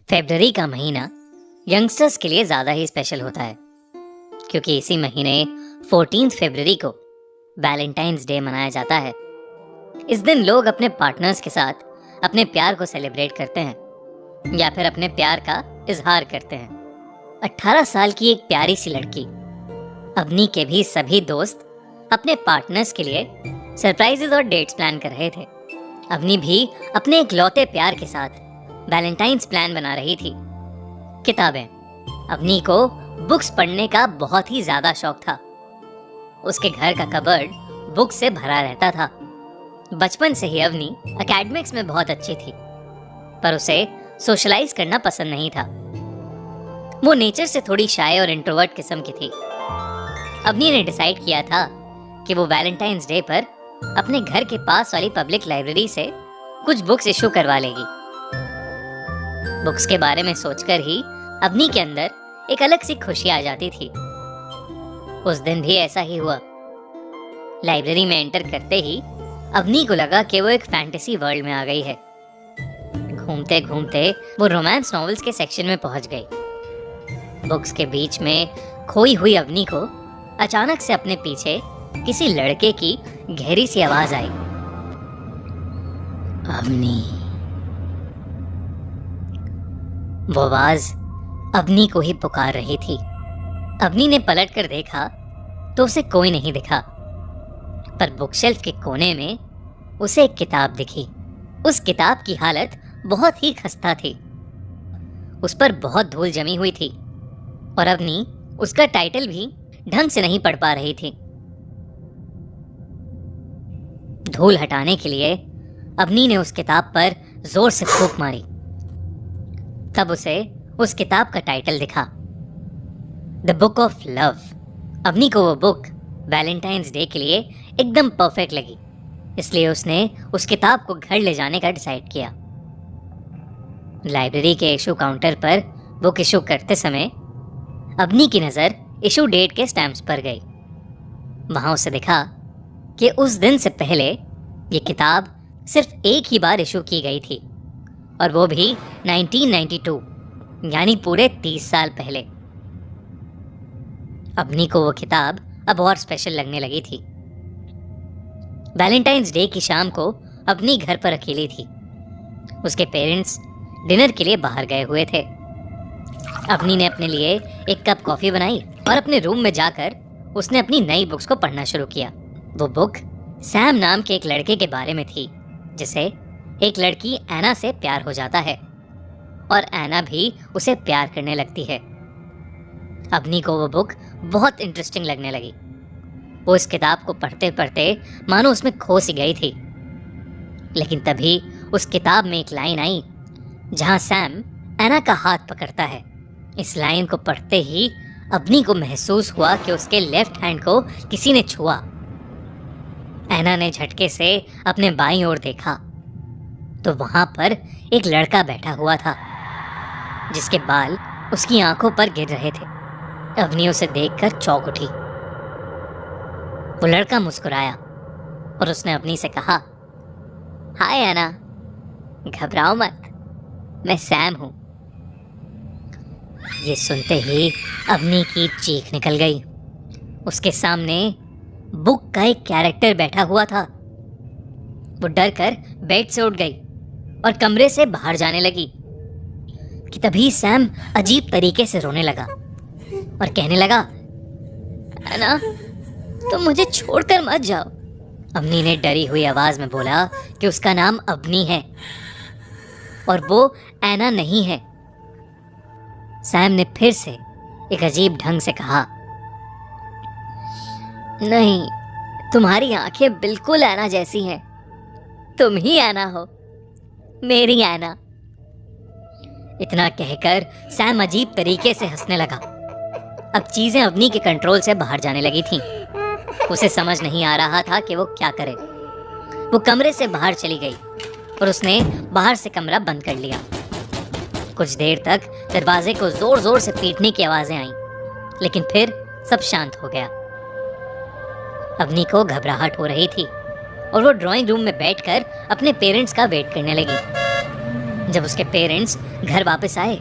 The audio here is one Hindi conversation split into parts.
फरवरी का महीना यंगस्टर्स के लिए ज़्यादा ही स्पेशल होता है क्योंकि इसी महीने 14 फरवरी को वैलेंटाइंस डे मनाया जाता है। इस दिन लोग अपने पार्टनर्स के साथ अपने प्यार को सेलिब्रेट करते हैं या फिर अपने प्यार का इजहार करते हैं। 18 साल की एक प्यारी सी लड़की अवनी के भी सभी दोस्त अपने पार्टनर्स के लिए सरप्राइजेस और डेट्स प्लान कर रहे थे। अवनी भी अपने इकलौते प्यार के साथ वैलेंटाइंस प्लान बना रही थी। किताबें। अवनी को बुक्स पढ़ने का बहुत ही ज्यादा शौक था। उसके घर का कबर्ड बुक से भरा रहता था। बचपन से ही अवनी एकेडमिक्स में बहुत अच्छी थी, पर उसे सोशलाइज करना पसंद नहीं था। वो नेचर से थोड़ी शाय और इंट्रोवर्ट किस्म की थी। अवनी ने डिसाइड किया था कि वो वैलेंटाइंस डे पर अपने घर के पास वाली पब्लिक लाइब्रेरी से कुछ बुक्स इशू करवा लेगी। बुक्स के बारे में सोचकर ही अवनी के अंदर एक अलग सी खुशी आ जाती थी। उस दिन भी ऐसा ही हुआ। लाइब्रेरी में एंटर करते ही अवनी को लगा कि वो एक फैंटेसी वर्ल्ड में आ गई है। घूमते घूमते वो रोमांस नॉवेल्स के सेक्शन में पहुंच गई। बुक्स के बीच में खोई हुई अवनी को अचानक से अपने पीछे किसी लड़के की गहरी सी आवाज आई, अवनी। वो आवाज अवनी को ही पुकार रही थी। अवनी ने पलटकर देखा तो उसे कोई नहीं दिखा, पर बुकशेल्फ के कोने में उसे एक किताब दिखी। उस किताब की हालत बहुत ही खस्ता थी। उस पर बहुत धूल जमी हुई थी और अवनी उसका टाइटल भी ढंग से नहीं पढ़ पा रही थी। धूल हटाने के लिए अवनी ने उस किताब पर जोर से फूंक मारी। तब उसे उस किताब का टाइटल दिखा, the book of love. Avani को वो बुक वैलेंटाइंस डे के लिए एकदम परफेक्ट लगी, इसलिए उसने उस किताब को घर ले जाने का डिसाइड किया। लाइब्रेरी के इशू काउंटर पर बुक इशू करते समय अवनी की नजर इशू डेट के स्टैम्प्स पर गई। वहां उसे दिखा कि उस दिन से पहले ये किताब सिर्फ एक ही बार इशू की गई थी, और वो भी 1992, यानी पूरे 30 साल पहले। अवनी को वो किताब अब और स्पेशल लगने लगी थी। वैलेंटाइंस डे की शाम को अवनी घर पर अकेली थी। उसके पेरेंट्स डिनर के लिए बाहर गए हुए थे। अवनी ने अपने लिए एक कप कॉफी बनाई और अपने रूम में जाकर उसने अपनी नई बुक्स को पढ़ना शुरू किया। वो बुक सैम नाम के एक लड़के के बारे में थी, जिसे एक लड़की एना से प्यार हो जाता है और एना भी उसे प्यार करने लगती है। अवनी को वो बुक बहुत इंटरेस्टिंग लगने लगी। वो इस किताब को पढ़ते पढ़ते मानो उसमें खो सी गई थी। लेकिन तभी उस किताब में एक लाइन आई जहां सैम एना का हाथ पकड़ता है। इस लाइन को पढ़ते ही अवनी को महसूस हुआ कि उसके लेफ्ट हैंड को किसी ने छुआ। एना ने झटके से अपने बाईं ओर देखा तो वहां पर एक लड़का बैठा हुआ था जिसके बाल उसकी आंखों पर गिर रहे थे। अवनी उसे देखकर चौंक उठी। वो लड़का मुस्कुराया और उसने अवनी से कहा, हाय एना, घबराओ मत, मैं सैम हूं। ये सुनते ही अवनी की चीख निकल गई। उसके सामने बुक का एक कैरेक्टर बैठा हुआ था। वो डर कर बेड से उठ गई और कमरे से बाहर जाने लगी कि तभी सैम अजीब तरीके से रोने लगा और कहने लगा, अन्ना, तुम मुझे छोड़कर मत जाओ। अवनी ने डरी हुई आवाज में बोला कि उसका नाम अवनी है और वो एना नहीं है। सैम ने फिर से एक अजीब ढंग से कहा, नहीं, तुम्हारी आंखें बिल्कुल एना जैसी हैं। तुम ही एना हो, मेरी एना। इतना कहकर सैम अजीब तरीके से हंसने लगा। अब चीजें अवनी के कंट्रोल से बाहर जाने लगी थीं। उसे समझ नहीं आ रहा था कि वो क्या करे। वो कमरे से बाहर चली गई और उसने बाहर से कमरा बंद कर लिया। कुछ देर तक दरवाजे को जोर जोर से पीटने की आवाजें आईं, लेकिन फिर सब शांत हो गया। अवनी को घबराहट हो रही थी और वो ड्राइंग रूम में बैठकर अपने पेरेंट्स का वेट करने लगी। जब उसके पेरेंट्स घर वापस आए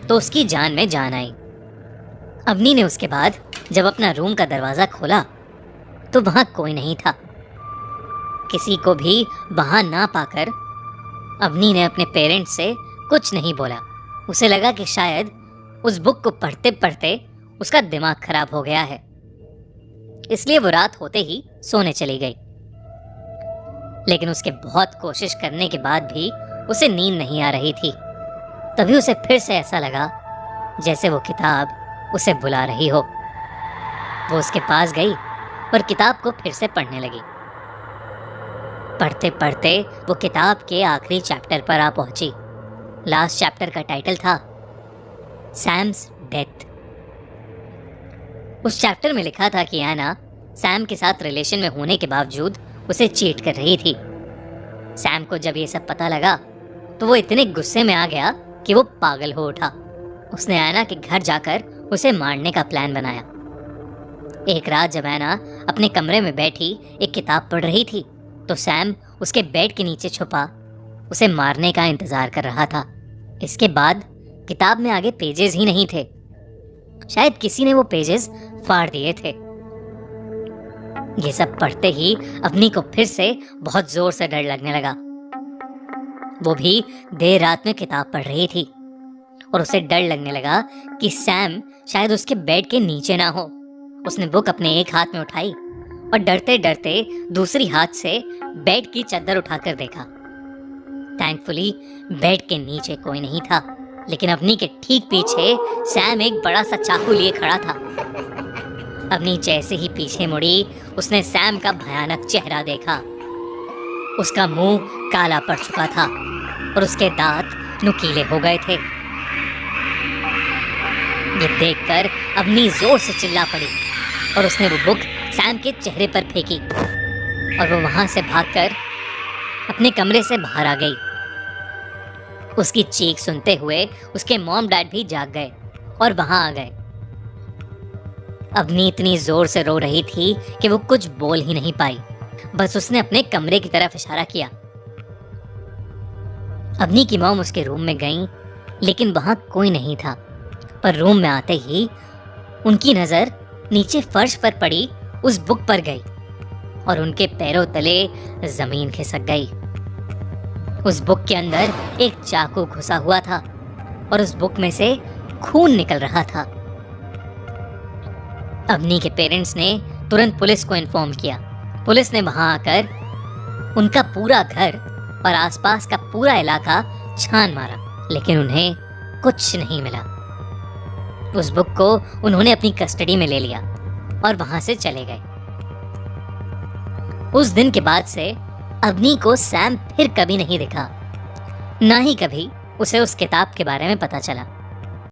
तो उसकी जान में जान आई। अवनी ने उसके बाद जब अपना रूम का दरवाज़ा खोला तो वहाँ कोई नहीं था। किसी को भी वहाँ ना पाकर अवनी ने अपने पेरेंट्स से कुछ नहीं बोला। उसे लगा कि शायद उस बुक को पढ़ते पढ़ते उसका दिमाग खराब हो गया है, इसलिए वो रात होते ही सोने चली गई। लेकिन उसके बहुत कोशिश करने के बाद भी उसे नींद नहीं आ रही थी। तभी उसे फिर से ऐसा लगा जैसे वो किताब उसे बुला रही हो। वो उसके पास गई और किताब को फिर से पढ़ने लगी। पढ़ते पढ़ते वो किताब के आखिरी चैप्टर पर आ पहुंची। लास्ट चैप्टर का टाइटल था सैम्स डेथ। उस चैप्टर में लिखा था कि एना सैम के साथ रिलेशन में होने के बावजूद उसे चीट कर रही थी। सैम को जब ये सब पता लगा तो वो इतने गुस्से में आ गया कि वो पागल हो उठा। उसने एना के घर जाकर उसे मारने का प्लान बनाया। एक रात जब एना अपने कमरे में बैठी एक किताब पढ़ रही थी तो सैम उसके बेड के नीचे छुपा उसे मारने का इंतजार कर रहा था। इसके बाद किताब में आगे पेजेस ही नहीं थे। शायद किसी ने वो पेजेस फाड़ दिए थे। ये सब पढ़ते ही अवनी को फिर से बहुत जोर से डर लगने लगा। वो भी देर रात में किताब पढ़ रही थी और उसे डर लगने लगा कि सैम शायद उसके बेड के नीचे ना हो। उसने बुक अपने एक हाथ में उठाई और डरते डरते दूसरी हाथ से बेड की चादर उठाकर देखा। थैंकफुली बेड के नीचे कोई नहीं था, लेकिन अवनी के ठीक पीछे सैम एक बड़ा सा चाकू लिए खड़ा था। अवनी जैसे ही पीछे मुड़ी उसने सैम का भयानक चेहरा देखा। उसका मुंह काला पड़ चुका था और उसके दांत नुकीले हो गए थे। ये देखकर अवनी जोर से चिल्ला पड़ी और उसने वो बुक सैम के चेहरे पर फेंकी और वो वहां से भागकर अपने कमरे से बाहर आ गई। उसकी चीख सुनते हुए उसके मॉम डैड भी जाग गए और वहां आ गए। अवनी इतनी जोर से रो रही थी कि वो कुछ बोल ही नहीं पाई। बस उसने अपने कमरे की तरफ इशारा किया। अवनी की मॉम उसके रूम में गई, लेकिन वहां कोई नहीं था। पर रूम में आते ही उनकी नजर नीचे फर्श पर पड़ी उस बुक पर गई और उनके पैरों तले जमीन खिसक गई। उस बुक के अंदर एक चाकू घुसा हुआ था और उस बुक में से खून निकल रहा था। अवनी के पेरेंट्स ने तुरंत पुलिस को इन्फॉर्म किया। पुलिस ने वहां आकर उनका पूरा घर और आसपास का पूरा इलाका छान मारा, लेकिन उन्हें कुछ नहीं मिला। उस बुक को उन्होंने अपनी कस्टडी में ले लिया और वहां से चले गए। उस दिन के बाद से अवनी को सैम फिर कभी नहीं दिखा, ना ही कभी उसे उस किताब के बारे में पता चला।